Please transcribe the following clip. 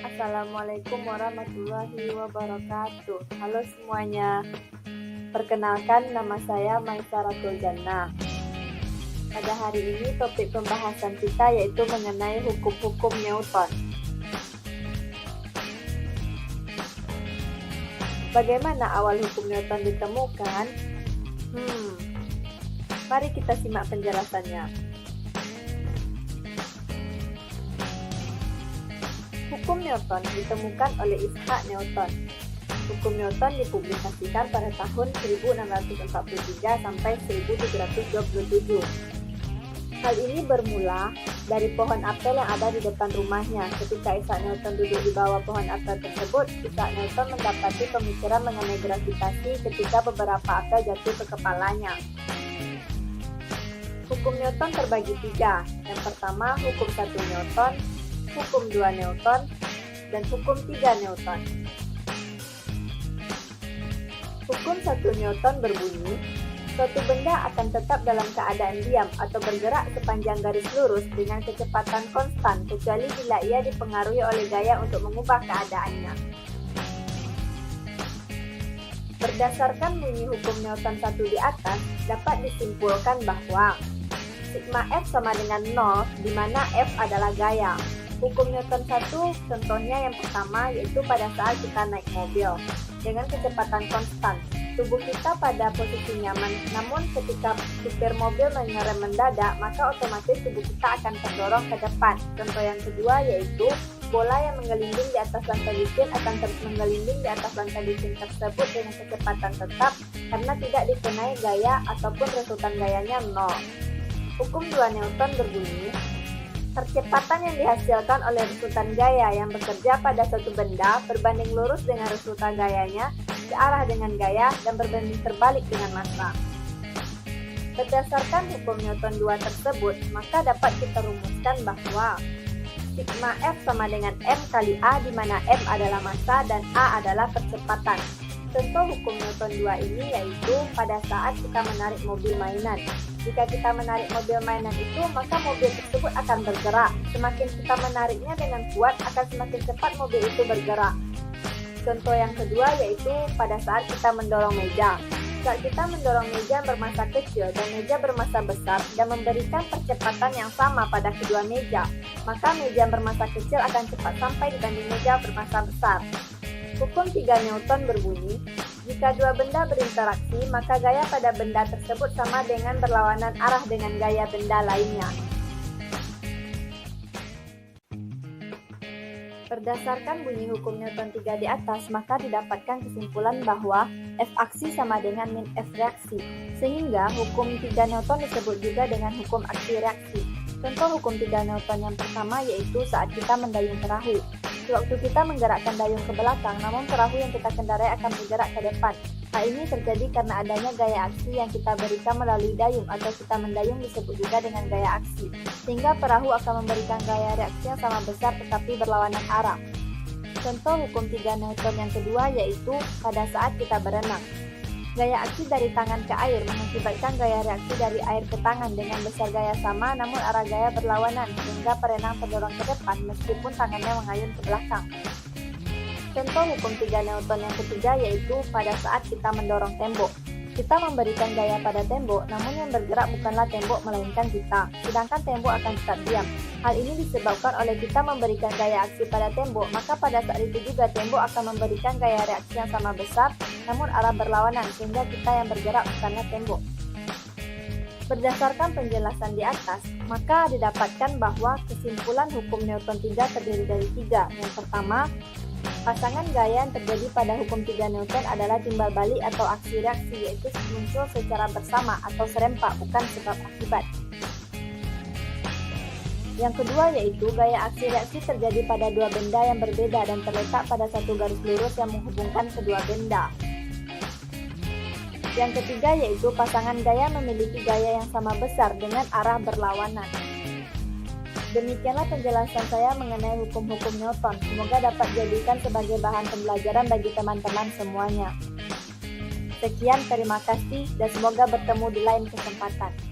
Assalamualaikum warahmatullahi wabarakatuh. Halo semuanya. Perkenalkan, nama saya Maisaratul Jannah. Pada hari ini topik pembahasan kita yaitu mengenai hukum-hukum Newton. Bagaimana awal hukum Newton ditemukan? Mari kita simak penjelasannya. Hukum Newton ditemukan oleh Isaac Newton. Hukum Newton dipublikasikan pada tahun 1643 sampai 1727. Hal ini bermula dari pohon apel yang ada di depan rumahnya. Ketika Isaac Newton duduk di bawah pohon apel tersebut, Isaac Newton mendapati pemikiran mengenai gravitasi ketika beberapa apel jatuh ke kepalanya. Hukum Newton terbagi tiga. Yang pertama, hukum 1 Newton, hukum 2 Newton, dan hukum 3 Newton. Hukum 1 Newton berbunyi, suatu benda akan tetap dalam keadaan diam atau bergerak sepanjang garis lurus dengan kecepatan konstan kecuali bila ia dipengaruhi oleh gaya untuk mengubah keadaannya. Berdasarkan bunyi hukum Newton 1 di atas, dapat disimpulkan bahwa sigma F sama dengan 0, di mana F adalah gaya. Hukum Newton 1 contohnya yang pertama yaitu pada saat kita naik mobil dengan kecepatan konstan. Tubuh kita pada posisi nyaman, namun ketika supir mobil mengerem mendadak, maka otomatis tubuh kita akan terdorong ke depan. Contoh yang kedua yaitu bola yang menggelinding di atas lantai licin akan terus menggelinding di atas lantai licin tersebut dengan kecepatan tetap karena tidak dikenai gaya ataupun resultan gayanya 0. Hukum 2 Newton berbunyi, percepatan yang dihasilkan oleh resultan gaya yang bekerja pada suatu benda berbanding lurus dengan resultan gayanya, searah dengan gaya, dan berbanding terbalik dengan massa. Berdasarkan hukum Newton 2 tersebut, maka dapat kita rumuskan bahwa sigma F sama dengan M kali A, di mana M adalah massa dan A adalah percepatan. Contoh hukum Newton 2 ini yaitu pada saat kita menarik mobil mainan. Jika kita menarik mobil mainan itu, maka mobil tersebut akan bergerak. Semakin kita menariknya dengan kuat, akan semakin cepat mobil itu bergerak. Contoh yang kedua yaitu pada saat kita mendorong meja. Saat kita mendorong meja yang bermassa kecil dan meja bermassa besar dan memberikan percepatan yang sama pada kedua meja, maka meja yang bermassa kecil akan cepat sampai dibanding meja bermassa besar. Hukum 3 Newton berbunyi, jika dua benda berinteraksi, maka gaya pada benda tersebut sama dengan berlawanan arah dengan gaya benda lainnya. Berdasarkan bunyi hukum Newton 3 di atas, maka didapatkan kesimpulan bahwa F aksi sama dengan min F reaksi, sehingga hukum 3 Newton disebut juga dengan hukum aksi reaksi. Contoh hukum 3 Newton yang pertama yaitu saat kita mendayung perahu. Sewaktu kita menggerakkan dayung ke belakang, namun perahu yang kita kendarai akan bergerak ke depan. Hal ini terjadi karena adanya gaya aksi yang kita berikan melalui dayung atau kita mendayung disebut juga dengan gaya aksi, sehingga perahu akan memberikan gaya reaksi yang sama besar tetapi berlawanan arah. Contoh hukum 3 Newton yang kedua yaitu pada saat kita berenang. Gaya aksi dari tangan ke air mengakibatkan gaya reaksi dari air ke tangan dengan besar gaya sama namun arah gaya berlawanan sehingga perenang terdorong ke depan meskipun tangannya mengayun ke belakang. Contoh hukum 3 Newton yang ketiga yaitu pada saat kita mendorong tembok. Kita memberikan gaya pada tembok, namun yang bergerak bukanlah tembok melainkan kita, sedangkan tembok akan tetap diam. Hal ini disebabkan oleh kita memberikan gaya aksi pada tembok, maka pada saat itu juga tembok akan memberikan gaya reaksi yang sama besar, namun arah berlawanan, sehingga kita yang bergerak bukanlah tembok. Berdasarkan penjelasan di atas, maka didapatkan bahwa kesimpulan hukum Newton 3 terdiri dari 3. Yang pertama, pasangan gaya yang terjadi pada hukum 3 Newton adalah timbal balik atau aksi reaksi, yaitu muncul secara bersama atau serempak, bukan sebab akibat. Yang kedua yaitu gaya aksi reaksi terjadi pada dua benda yang berbeda dan terletak pada satu garis lurus yang menghubungkan kedua benda. Yang ketiga yaitu pasangan gaya memiliki gaya yang sama besar dengan arah berlawanan. Demikianlah penjelasan saya mengenai hukum-hukum Newton. Semoga dapat dijadikan sebagai bahan pembelajaran bagi teman-teman semuanya. Sekian, terima kasih, dan semoga bertemu di lain kesempatan.